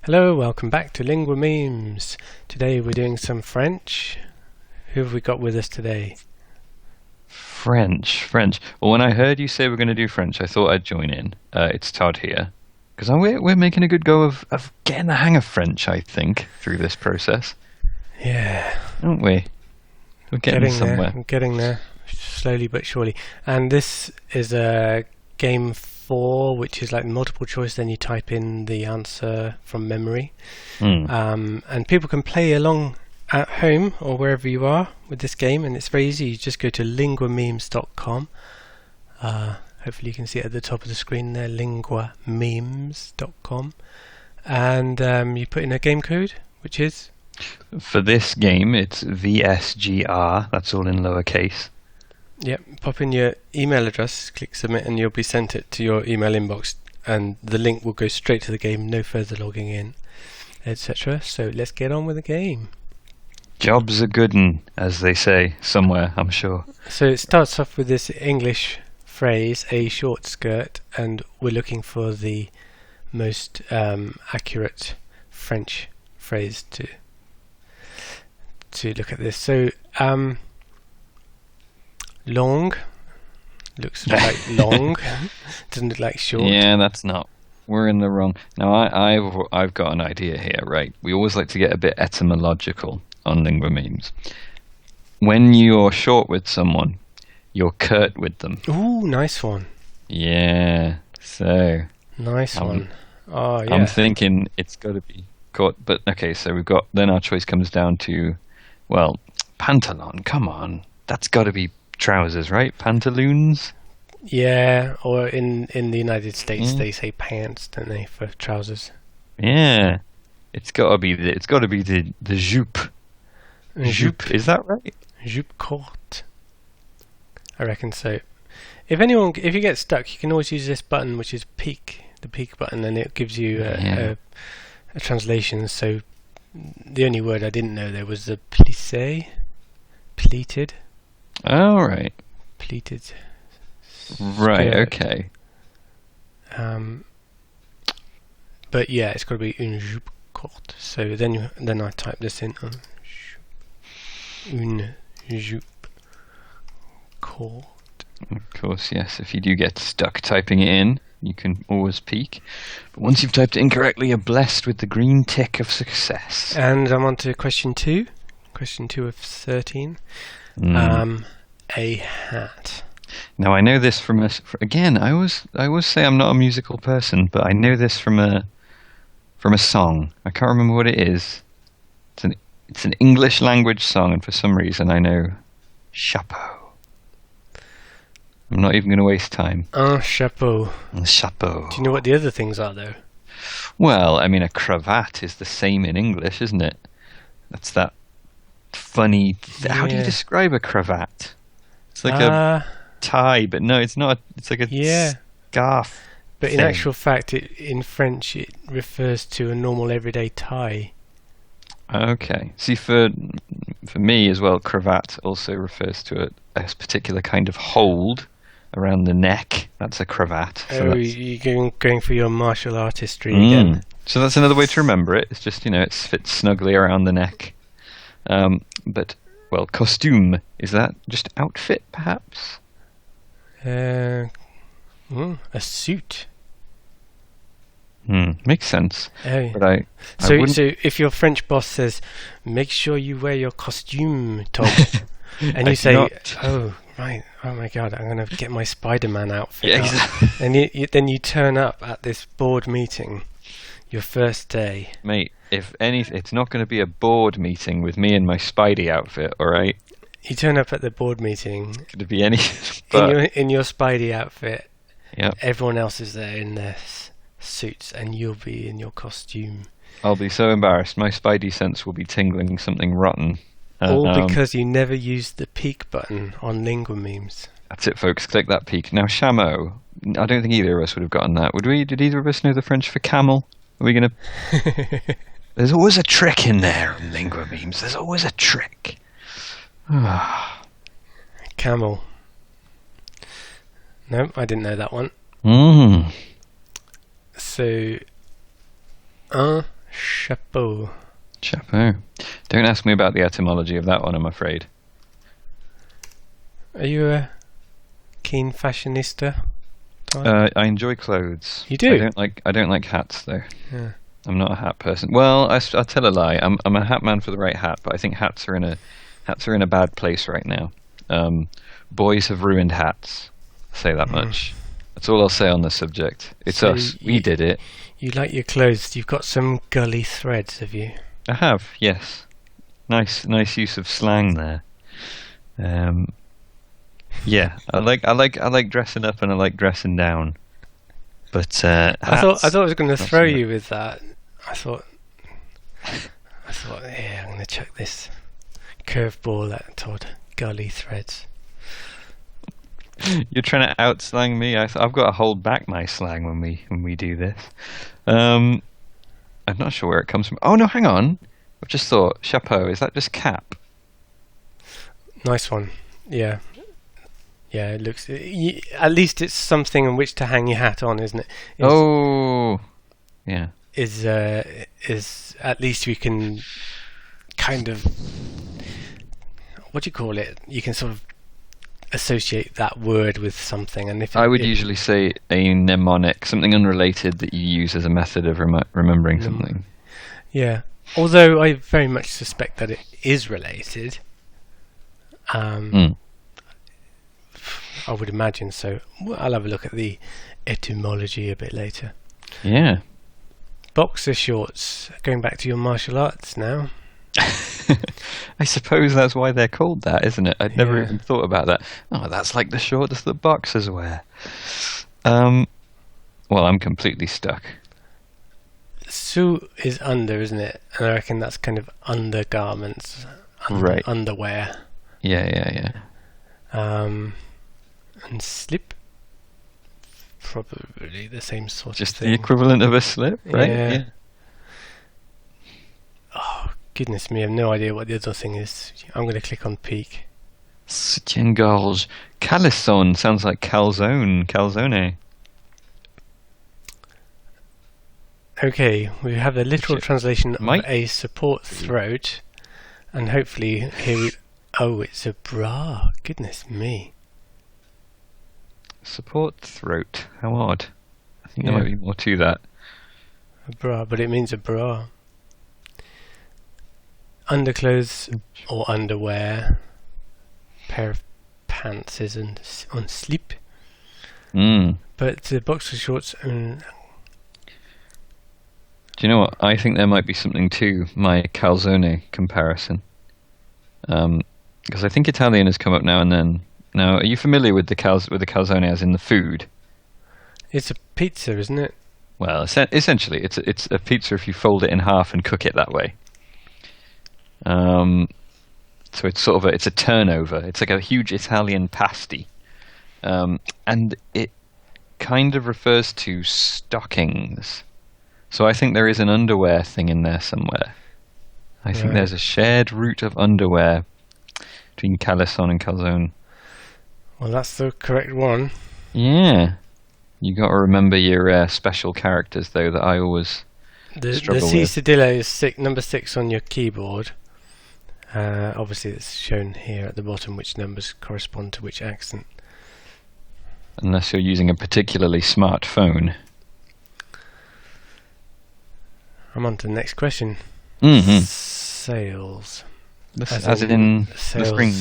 Hello, welcome back to Lingua Memes. Today we're doing some French. Who have we got with us today? French. Well, when I heard you say we're going to do French, I thought I'd join in. It's Todd here. Because we're making a good go of getting the hang of French, I think, through this process. Yeah. Aren't we? We're getting somewhere. We're getting there, slowly but surely. And this is a game 4, which is like multiple choice, then you type in the answer from memory. And people can play along at home or wherever you are with this game, and it's very easy. You just go to linguamemes.com. Hopefully you can see it at the top of the screen there, linguamemes.com. And you put in a game code, which is? For this game, it's VSGR. That's all in lowercase. Yep, pop in your email address, click submit, and you'll be sent it to your email inbox, and the link will go straight to the game, no further logging in, etc. So let's get on with the game. Job's a good 'un, as they say somewhere, I'm sure. So it starts off with this English phrase, a short skirt, and we're looking for the most accurate French phrase to look at this. So long looks like long, doesn't look like short. Yeah, that's not. We're in the wrong. Now I've got an idea here, right? We always like to get a bit etymological on Lingua Memes. When you're short with someone, you're curt with them. Ooh, nice one. Yeah. So nice one. Oh yeah. I'm thinking it's got to be caught. But okay, so we've got. Then our choice comes down to, well, pantalon. Come on, that's got to be trousers, right? Pantaloons. Yeah, or in the United States they say pants, don't they, for trousers? Yeah, it's got to be the jupe. Jupe, is that right? Jupe courte. I reckon so. If you get stuck, you can always use this button, which is the peak button, and it gives you a translation. So the only word I didn't know there was the plissé, pleated. Oh, right. Pleated. Right, okay. But yeah, it's got to be une jupe courte. So then I type this in. Une jupe courte. Of course, yes. If you do get stuck typing it in, you can always peek. But once you've typed it incorrectly, you're blessed with the green tick of success. And I'm on to question 2. Question 2 of 13. A hat. Now I know this from again. I always say I'm not a musical person, but I know this from a song. I can't remember what it is. It's an English language song, and for some reason I know chapeau. I'm not even going to waste time. Chapeau. Chapeau. Do you know what the other things are, though? Well, I mean, a cravat is the same in English, isn't it? That's that funny. Yeah. How do you describe a cravat? It's like a tie, but no, it's not. It's like a scarf. But in actual fact, in French, it refers to a normal everyday tie. Okay. See, for me as well, cravat also refers to a particular kind of hold around the neck. That's a cravat. So you're going for your martial artistry again. So that's another way to remember it. It's just, it fits snugly around the neck. But, well, costume, is that just outfit, perhaps? A suit. Makes sense. But so if your French boss says, make sure you wear your costume, Tom, and you say, oh, right, oh my God, I'm going to get my Spider-Man outfit out. Exactly. And then you turn up at this board meeting, your first day. Mate, it's not going to be a board meeting with me in my Spidey outfit, all right? You turn up at the board meeting. Could it be any? In your Spidey outfit. Yep. Everyone else is there in their suits, and you'll be in your costume. I'll be so embarrassed. My Spidey sense will be tingling something rotten. All because you never used the peek button on Lingua Memes. That's it, folks. Click that peek. Now, chameau. I don't think either of us would have gotten that. Would we? Did either of us know the French for camel? Are we going to... There's always a trick in there on Lingua Memes. There's always a trick. Camel. No, I didn't know that one. Mm. So, un Chapeau. Chapeau. Don't ask me about the etymology of that one, I'm afraid. Are you a keen fashionista? I enjoy clothes. You do? I don't like hats though. Yeah. I'm not a hat person. Well, I'll tell a lie. I'm a hat man for the right hat, but I think hats are in a bad place right now. Boys have ruined hats. I'll say that much. That's all I'll say on the subject. It's so us. We did it. You like your clothes. You've got some gully threads, have you? I have, yes. Nice use of slang there. Yeah, I like dressing up and I like dressing down. But I thought I was going to throw you with that. I thought, yeah, I'm going to chuck this curveball at Todd. Gully threads. You're trying to outslang me. I've got to hold back my slang when we do this. I'm not sure where it comes from. Oh no, hang on. I've just thought chapeau. Is that just cap? Nice one. Yeah. Yeah, it looks. At least it's something on which to hang your hat on, isn't it? Yeah. Is at least we can kind of, what do you call it? You can sort of associate that word with something, and if I would usually say a mnemonic, something unrelated that you use as a method of remembering something. Yeah, although I very much suspect that it is related. I would imagine so. I'll have a look at the etymology a bit later. Yeah. Boxer shorts. Going back to your martial arts now. I suppose that's why they're called that, isn't it? I'd never even thought about that. Oh, that's like the shorts that boxers wear. Well, I'm completely stuck. Suit is under, isn't it? And I reckon that's kind of undergarments. Right. Underwear. Yeah. And slip. Probably the same sort Just of thing. the equivalent of a slip, right? Yeah. Oh, goodness me, I have no idea what the other thing is. I'm going to click on peak. Soutien-gorge. Caleçon sounds like calzone. Okay, we have the literal translation of a support throat. And hopefully here we... Oh, it's a bra. Goodness me. Support throat. How odd. I think there might be more to that. A bra, but it means a bra. Underclothes or underwear. Pair of pants is on slip. But the boxer shorts... Do you know what? I think there might be something to my calzone comparison. Because I think Italian has come up now and then. Now, are you familiar with the calzone as in the food? It's a pizza, isn't it? Well, essentially, it's a pizza if you fold it in half and cook it that way. So it's sort of it's a turnover. It's like a huge Italian pasty, and it kind of refers to stockings. So I think there is an underwear thing in there somewhere. I think there's a shared root of underwear between caleçon and calzone. Well, that's the correct one. Yeah. You got to remember your special characters, though, that I always struggle with. The cedilla is number 6 on your keyboard. Obviously, it's shown here at the bottom which numbers correspond to which accent. Unless you're using a particularly smart phone. I'm on to the next question. Mm-hmm. Sales. As in sales, the spring?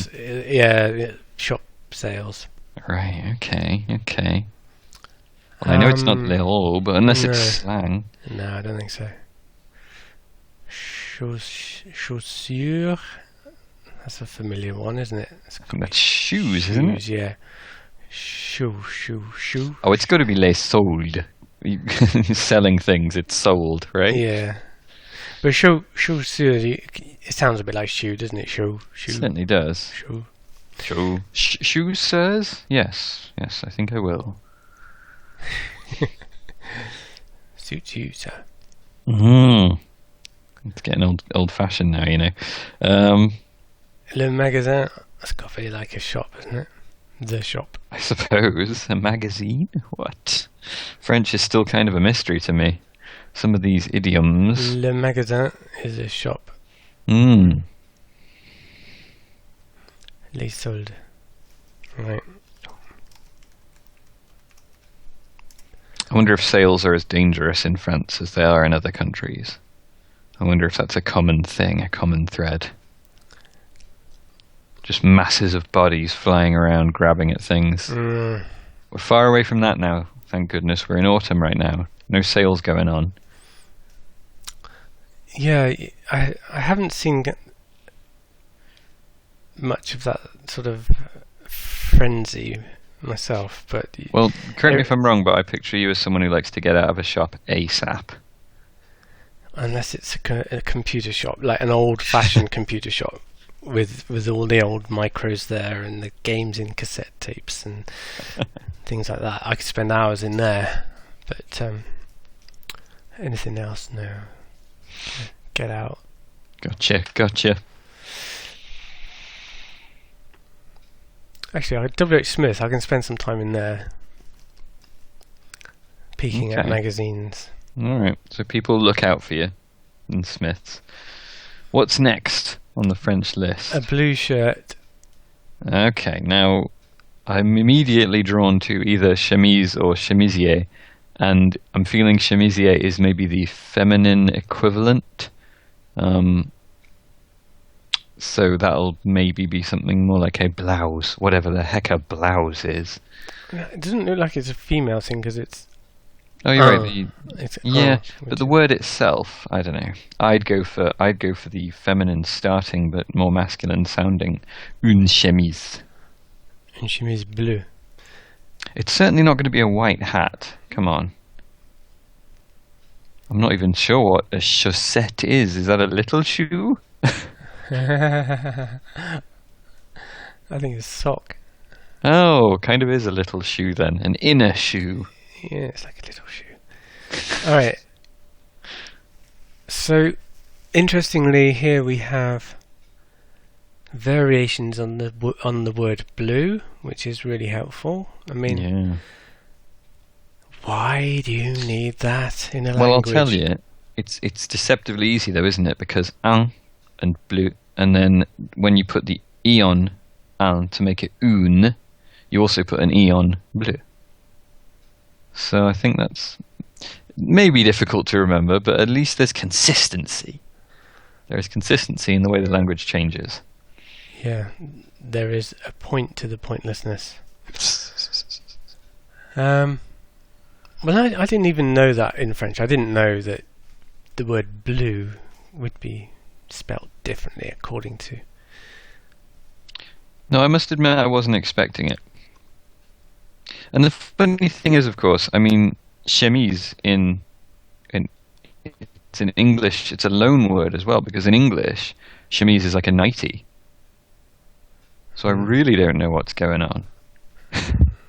Yeah, shop sales. Right, okay. Well, I know it's not little, but unless it's slang. No, I don't think so. Chaussure. That's a familiar one, isn't it? I think that's shoes, isn't it? Yeah. Shoe. Oh, it's got to be les soldes. Selling things, it's sold, right? Yeah. But chaussure, it sounds a bit like shoe, doesn't it? Shoe. It certainly does. Shoe. Shoes, sirs? Yes, I think I will. Suits you, sir. It's getting old-fashioned now, you know. Le magasin, that's got to be like a shop, isn't it? The shop. I suppose. A magazine? What? French is still kind of a mystery to me. some of these idioms. Le magasin is a shop. Mm. Les soldes. Right. I wonder if sales are as dangerous in France as they are in other countries. I wonder if that's a common thing, a common thread. Just masses of bodies flying around, grabbing at things. We're far away from that now, thank goodness. We're in autumn right now. No sales going on. Yeah, I haven't seen much of that sort of frenzy myself, but... Well, correct me if I'm wrong, but I picture you as someone who likes to get out of a shop ASAP. Unless it's a computer shop, like an old-fashioned computer shop with all the old micros there and the games in cassette tapes and things like that. I could spend hours in there, but anything else, no. Get out. Gotcha. Actually, WH Smith, I can spend some time in there, peeking at magazines. Alright, so people look out for you in Smiths. What's next on the French list? A blue shirt. Okay, now I'm immediately drawn to either chemise or chemisier, and I'm feeling chemisier is maybe the feminine equivalent. So that'll maybe be something more like a blouse, whatever the heck a blouse is. It doesn't look like it's a female thing because it's... Oh, you're right. But the word itself, I don't know. I'd go for the feminine starting but more masculine sounding une chemise. Une chemise bleue. It's certainly not going to be a white hat. Come on. I'm not even sure what a chaussette is. Is that a little shoe? I think it's a sock. Oh, kind of is a little shoe then. An inner shoe. Yeah, it's like a little shoe. Alright. So, interestingly, here we have variations on the word blue, which is really helpful. I mean, why do you need that in a language? Well, I'll tell you. It's deceptively easy though, isn't it? Because un and bleu, and then when you put the e on un to make it une, you also put an e on bleu. So I think that's maybe difficult to remember, but at least there's consistency. There is consistency in the way the language changes. Yeah, there is a point to the pointlessness. Well, I didn't even know that in French. I didn't know that the word blue would be spelt differently according to... No, I must admit I wasn't expecting it. And the funny thing is, of course, I mean, chemise it's in English, it's a loan word as well, because in English, chemise is like a nightie. So I really don't know what's going on.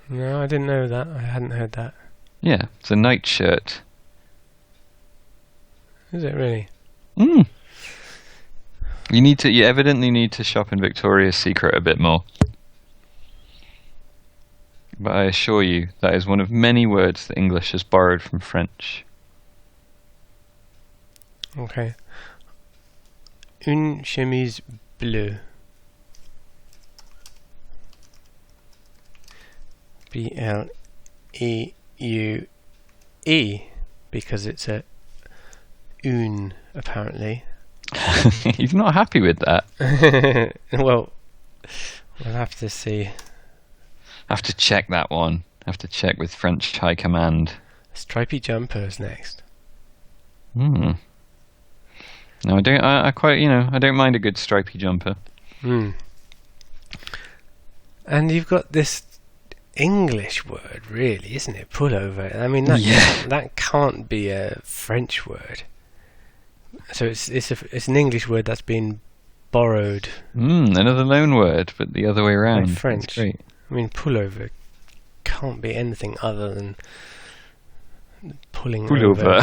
No, I didn't know that. I hadn't heard that. Yeah, it's a nightshirt. Is it really? You evidently need to shop in Victoria's Secret a bit more. But I assure you, that is one of many words that English has borrowed from French. Okay. Une chemise bleue. B-L-E-U-E, because it's a une, apparently. He's not happy with that. Well, we'll have to see. Have to check that one. Have to check with French High Command. Stripy jumpers next. No, I don't. I quite, I don't mind a good stripy jumper. And you've got this English word, really, isn't it? Pullover. I mean, that can't be a French word. So it's an English word that's been borrowed. Another loan word, but the other way around. French. That's great. I mean, pullover can't be anything other than pulling over.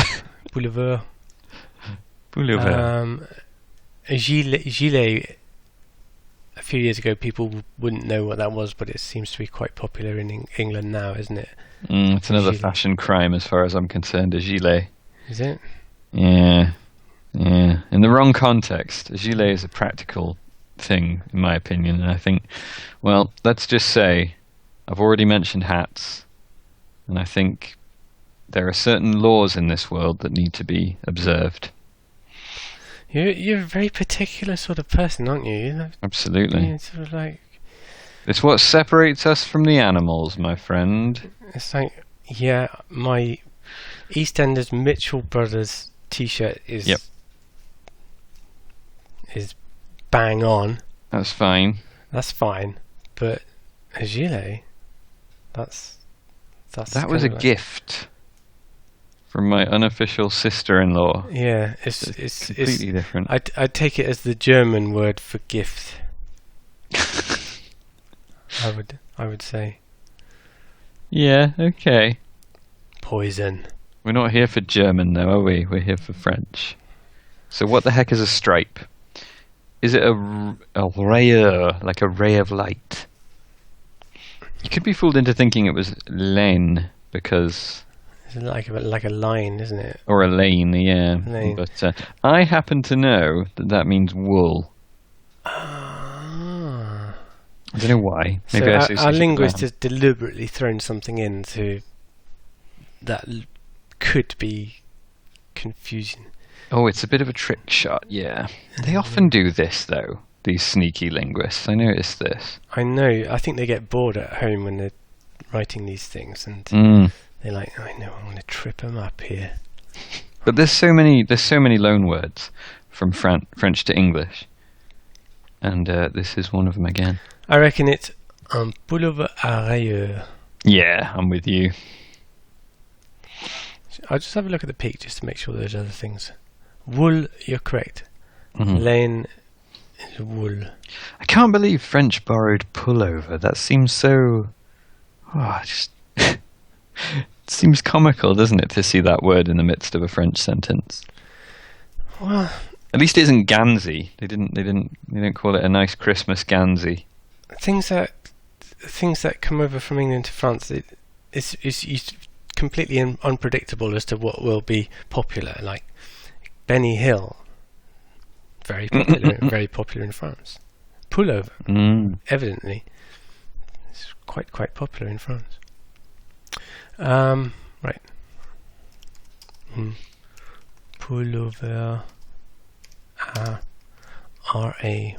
Pullover. Pullover. Gilet. A few years ago, people wouldn't know what that was, but it seems to be quite popular in England now, isn't it? It's another Gilet. fashion crime, as far as I'm concerned. A gilet. Is it? Yeah. Yeah. In the wrong context. A gilet is a practical thing, in my opinion. And I think, well, let's just say I've already mentioned hats. And I think there are certain laws in this world that need to be observed. You're a very particular sort of person, aren't you? Absolutely. It's sort of like... It's what separates us from the animals, my friend. It's like, yeah, my EastEnders Mitchell Brothers t-shirt is bang on. That's fine. That's fine. But a gilet, that was a gift from my unofficial sister-in-law. Yeah, it's completely different. I take it as the German word for gift. I would say. Yeah, okay. Poison. We're not here for German though, are we? We're here for French. So what the heck is a stripe? Is it a rayure, like a ray of light? You could be fooled into thinking it was laine, because... It's like a line, isn't it? Or a lane, yeah. Lane. But I happen to know that means wool. Ah. I don't know why. Maybe our linguist has deliberately thrown something into that could be confusing. Oh, it's a bit of a trick shot, yeah. They often do this, though, these sneaky linguists. I noticed this. I know. I think they get bored at home when they're writing these things, and they're like, I know, I'm going to trip them up here. But there's so many loan words from French to English, and this is one of them again. I reckon it's un pullover à rayures. Yeah, I'm with you. I'll just have a look at the peak just to make sure there's other things. Wool, you're correct. Mm-hmm. Laine is wool. I can't believe French borrowed pullover. That seems so... just... It seems comical, doesn't it, to see that word in the midst of a French sentence? Well... At least it isn't Gansey. They didn't call it a nice Christmas Gansey. Things that come over from England to France, it's completely unpredictable as to what will be popular. Like Benny Hill, very popular in France. Pullover, evidently, it's quite popular in France. Right. Pullover, R-A.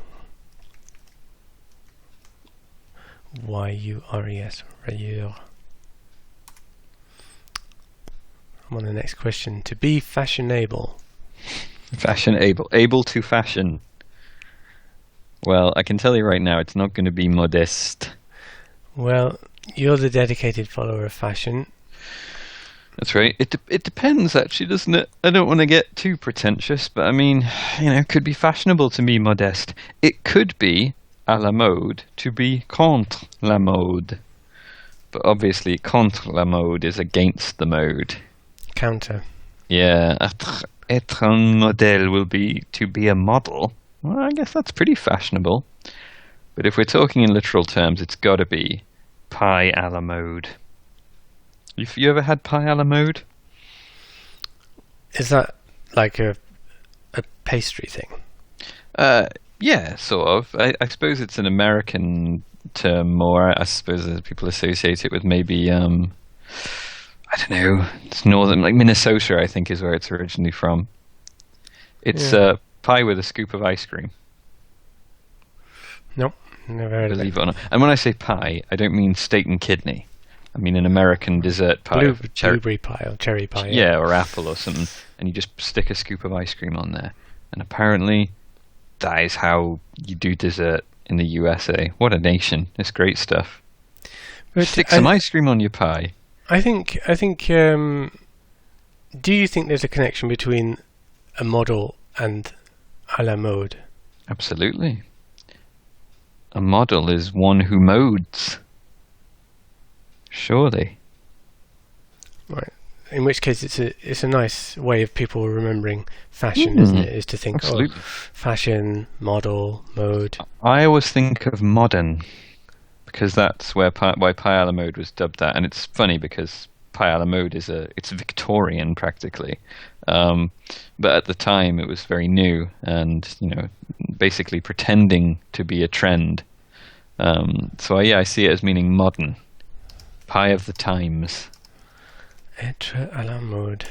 Y-U-R-E-S, rayure. I'm on the next question. To be fashionable. Fashionable. Able to fashion. Well, I can tell you right now, it's not going to be modeste. Well, you're the dedicated follower of fashion. That's right. It depends, actually, doesn't it? I don't want to get too pretentious, but I mean, it could be fashionable to be modeste. It could be à la mode to be contre la mode. But obviously, contre la mode is against the mode. Counter. Yeah, être un modèle will be to be a model. Well, I guess that's pretty fashionable. But if we're talking in literal terms, it's got to be pie à la mode. Have you ever had pie à la mode? Is that like a pastry thing? Yeah, sort of. I suppose it's an American term more. I suppose people associate it with maybe, I don't know, it's northern, like Minnesota, I think, is where it's originally from. It's pie with a scoop of ice cream. Nope, never heard of it. Believe it or not. And when I say pie, I don't mean steak and kidney. I mean an American dessert pie. Blueberry pie or cherry pie. Yeah, or apple or something. And you just stick a scoop of ice cream on there. And apparently... that is how you do dessert in the USA. What a nation. It's great stuff. But stick some ice cream on your pie. I think do you think there's a connection between a model and à la mode? Absolutely. A model is one who modes. Surely. Right. In which case, it's a nice way of people remembering fashion, isn't it? Is to think, fashion, model, mode. I always think of modern, because that's why pie à la mode was dubbed that. And it's funny because Pie à la mode it's Victorian practically, but at the time it was very new and basically pretending to be a trend. So I see it as meaning modern, pie of the times. Être à la mode.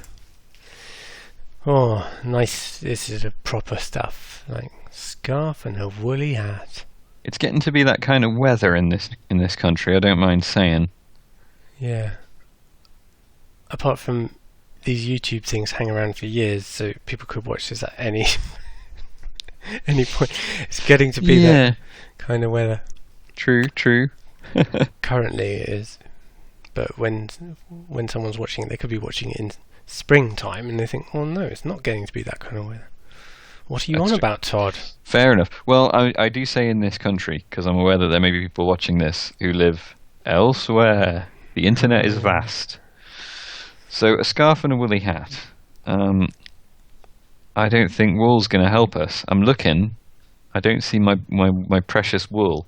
Oh, nice! This is a proper stuff, like scarf and a woolly hat. It's getting to be that kind of weather in this country. I don't mind saying. Yeah. Apart from these YouTube things hang around for years, so people could watch this at any point. It's getting to be that kind of weather. True. Currently it is. But when someone's watching it, they could be watching it in springtime and they think, oh no, it's not getting to be that kind of weather. What are you on about, Todd? Fair enough. Well, I do say in this country, because I'm aware that there may be people watching this who live elsewhere. The internet is vast. So a scarf and a woolly hat. I don't think wool's going to help us. I'm looking. I don't see my precious wool.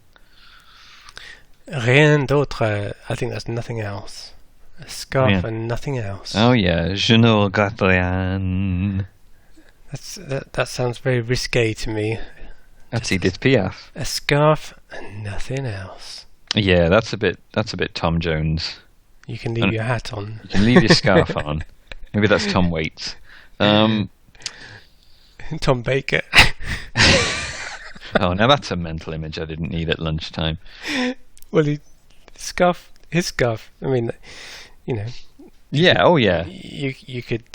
Rien d'autre. I think that's nothing else. A scarf and nothing else. Oh yeah, je ne regrette rien. That sounds very risque to me. That's Edith Piaf. A scarf and nothing else. Yeah, that's a bit Tom Jones. You can leave your hat on. You can leave your scarf on. Maybe that's Tom Waits. Tom Baker. Oh, now that's a mental image I didn't need at lunchtime. Well, his scarf. I mean, Yeah. Oh, yeah. You could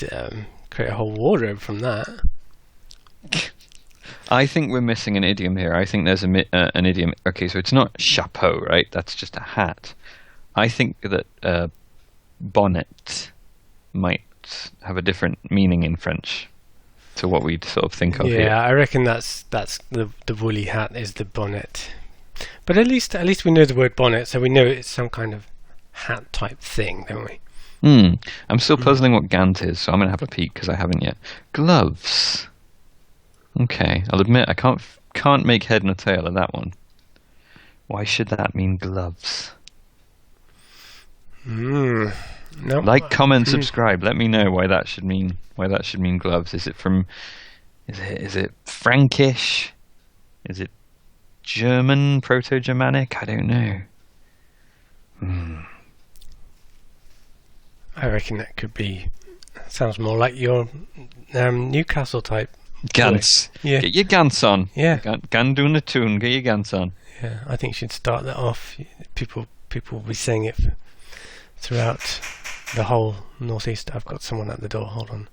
create a whole wardrobe from that. I think we're missing an idiom here. I think there's an idiom. Okay, so it's not chapeau, right? That's just a hat. I think that bonnet might have a different meaning in French to what we'd sort of think of here. Yeah, I reckon that's the woolly hat is the bonnet. But at least we know the word bonnet, so we know it's some kind of hat type thing, don't we? I'm still puzzling what gant is, so I'm going to have a peek because I haven't yet. Gloves. Okay, I'll admit I can't make head nor tail of that one. Why should that mean gloves? No. Like, comment, subscribe. Let me know why that should mean gloves. Is it Frankish? Is it German, Proto-Germanic? I don't know. I reckon that could be. Sounds more like your Newcastle type. Gants. Yeah. Get your gants on. Yeah. Gan doing a tune. Get your gants on. Yeah, I think you should start that off. People will be saying it throughout the whole northeast. I've got someone at the door. Hold on.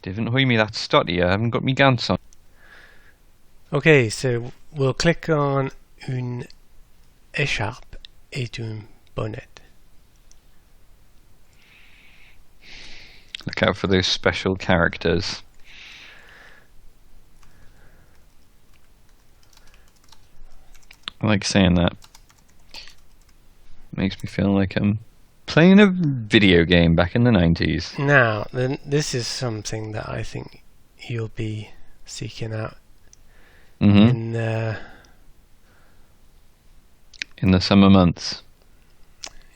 Didn't hear me that stotty. I haven't got me gants on. Okay, so we'll click on une écharpe et un bonnet. Look out for those special characters. I like saying that. Makes me feel like I'm playing a video game back in the 90s. Now, then, this is something that I think you'll be seeking out in the summer months.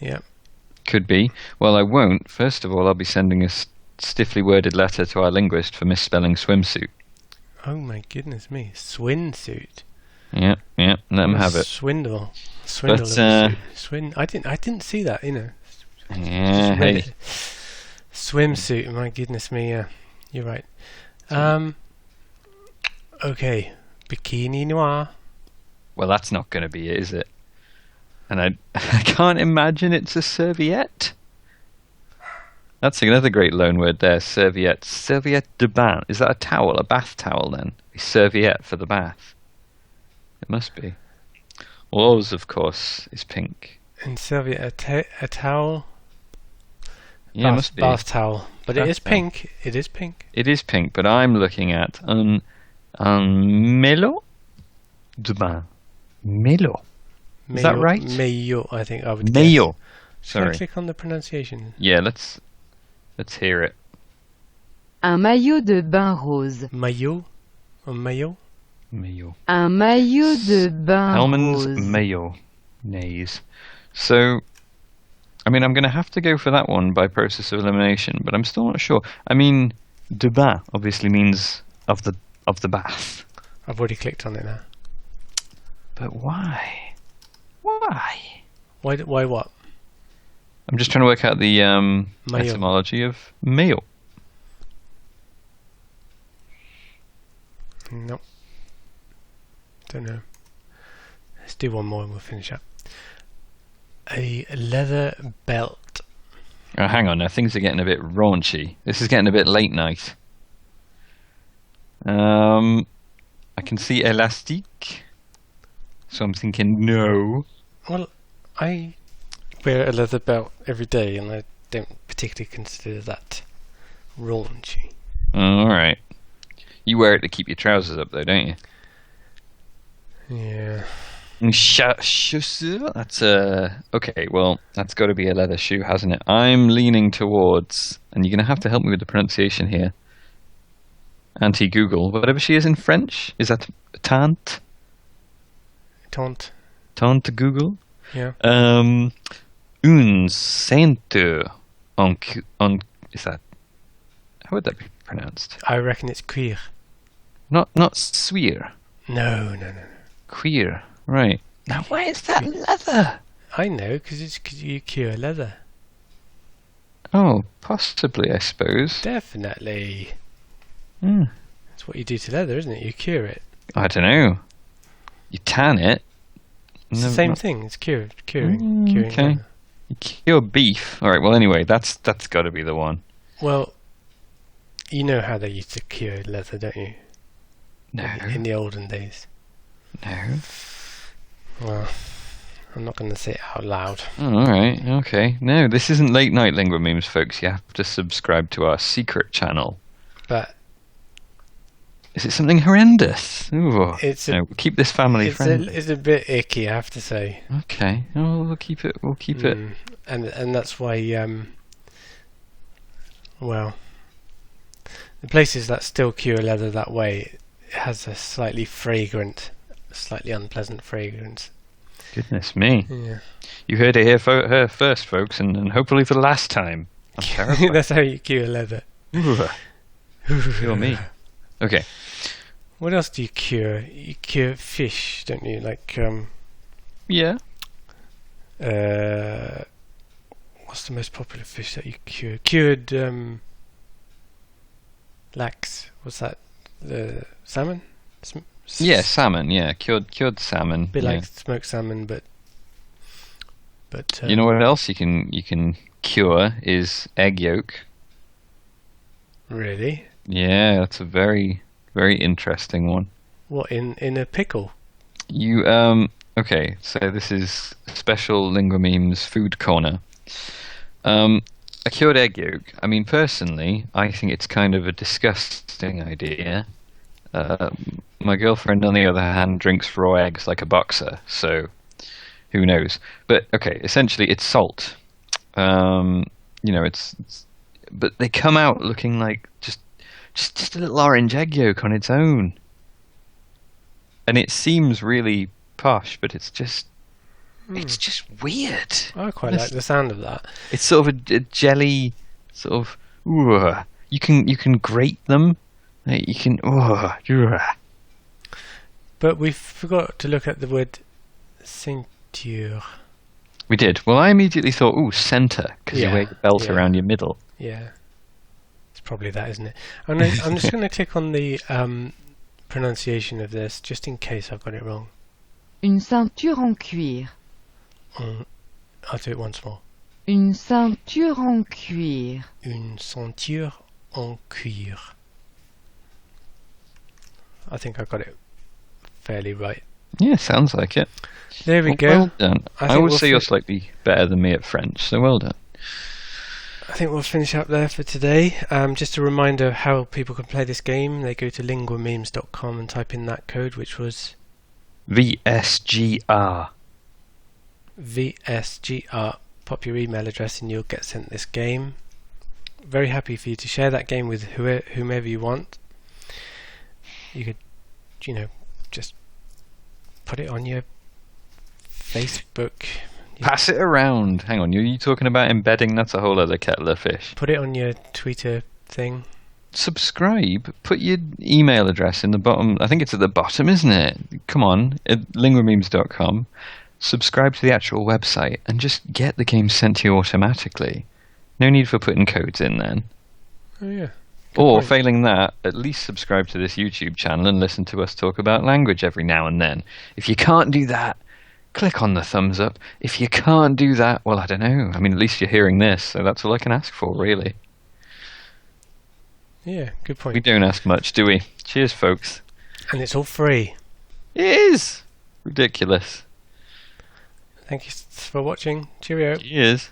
Yeah. Could be. Well, I won't. First of all, I'll be sending a stiffly worded letter to our linguist for misspelling swimsuit. Oh my goodness me. Swinsuit. Yeah, let them have it. Swindle. But, I didn't see that, Yeah, hey. Swimsuit, my goodness me, yeah. You're right. Okay. Bikini noir. Well, that's not going to be it, is it? And I can't imagine it's a serviette. That's another great loan word there, serviette. Serviette de bain. Is that a towel, a bath towel then? A serviette for the bath. It must be. Rose, of course, is pink. And serviette, a towel? Yeah, it must be. Bath towel. But it is pink. It is pink. It is pink, but I'm looking at un mélo de bain. Mélo. Is that right? Maillot, I think I would guess. Maillot. Shall I Sorry. click on the pronunciation? Yeah, let's hear it. Un maillot de bain rose. Maillot? Or maillot? Maillot. Un maillot de bain Hellman's rose. maillot. Nays. So, I mean, I'm going to have to go for that one by process of elimination, but I'm still not sure. I mean, de bain obviously means of the bath. I've already clicked on it now. But why? Why? Why what? I'm just trying to work out the etymology of maillot. Nope. Don't know. Let's do one more and we'll finish up. A leather belt. Oh, hang on now, things are getting a bit raunchy. This is getting a bit late night. I can see elastique, so I'm thinking no. Well, I wear a leather belt every day and I don't particularly consider that raunchy. All right. You wear it to keep your trousers up, though, don't you? Yeah. Chaussure? That's okay. Well, that's got to be a leather shoe, hasn't it? I'm leaning towards, and you're gonna have to help me with the pronunciation here. Anti-Google, whatever she is in French, is that tante? Tante Google. Yeah. Une ceinture en is that? How would that be pronounced? I reckon it's queer. Not sweer. No. Queer. Right. Now, why is that leather? I know, because you cure leather. Oh, possibly, I suppose. Definitely. Hmm. That's what you do to leather, isn't it? You cure it. I don't know. You tan it. It's the same thing. It's curing. Okay. Leather. You cure beef. All right. Well, anyway, that's got to be the one. Well, you know how they used to cure leather, don't you? No. In the olden days. No. Well, I'm not going to say it out loud. Oh, all right. Okay. No, this isn't late night lingua memes, folks. You have to subscribe to our secret channel. But is it something horrendous? Ooh. We'll keep this family friendly. It's a bit icky, I have to say. Okay. Oh, we'll keep it. We'll keep it. And that's why. Well, the places that still cure leather that way, it has a slightly unpleasant fragrance. Goodness me. Yeah. You heard it here first, folks, and hopefully for the last time. I'm terrified. That's how you cure leather. Feel me. Okay. What else do you cure? You cure fish, don't you? Like, yeah. What's the most popular fish that you cure? Cured, lax. What's that? Salmon? Yeah, salmon. Yeah, cured salmon. A bit like smoked salmon, but you know what else you can cure is egg yolk. Really? Yeah, that's a very, very interesting one. What, in a pickle? You okay, so this is special lingua memes food corner. A cured egg yolk. I mean, personally, I think it's kind of a disgusting idea. My girlfriend, on the other hand, drinks raw eggs like a boxer, so who knows? But okay, essentially, it's salt. It's but they come out looking like just a little orange egg yolk on its own, and it seems really posh, but it's just weird. I quite like the sound of that. It's sort of a jelly, sort of. You can grate them. You can. But we forgot to look at the word ceinture. We did. Well, I immediately thought, centre, because you wear your belt around your middle. Yeah. It's probably that, isn't it? I'm just going to click on the pronunciation of this, just in case I've got it wrong. Une ceinture en cuir. I'll do it once more. Une ceinture en cuir. Une ceinture en cuir. I think I got it fairly right. Yeah, sounds like it. There we go. Well done. I would say you're slightly better than me at French, so well done. I think we'll finish up there for today. Just a reminder of how people can play this game. They go to linguamemes.com and type in that code, which was VSGR. VSGR. Pop your email address and you'll get sent this game. Very happy for you to share that game with whomever you want. You could, just put it on your Facebook, Pass it around. Hang on, you talking about embedding? That's a whole other kettle of fish. Put it on your Twitter thing. Subscribe. Put your email address in the bottom. I think it's at the bottom, isn't it? Come on, at linguamemes.com. Subscribe to the actual website and just get the game sent to you automatically. No need for putting codes in then. Oh, yeah. Or, failing that, at least subscribe to this YouTube channel and listen to us talk about language every now and then. If you can't do that, click on the thumbs up. If you can't do that, well, I don't know. I mean, at least you're hearing this, so that's all I can ask for, really. Yeah, good point. We don't ask much, do we? Cheers, folks. And it's all free. It is! Ridiculous. Thank you for watching. Cheerio. Cheers.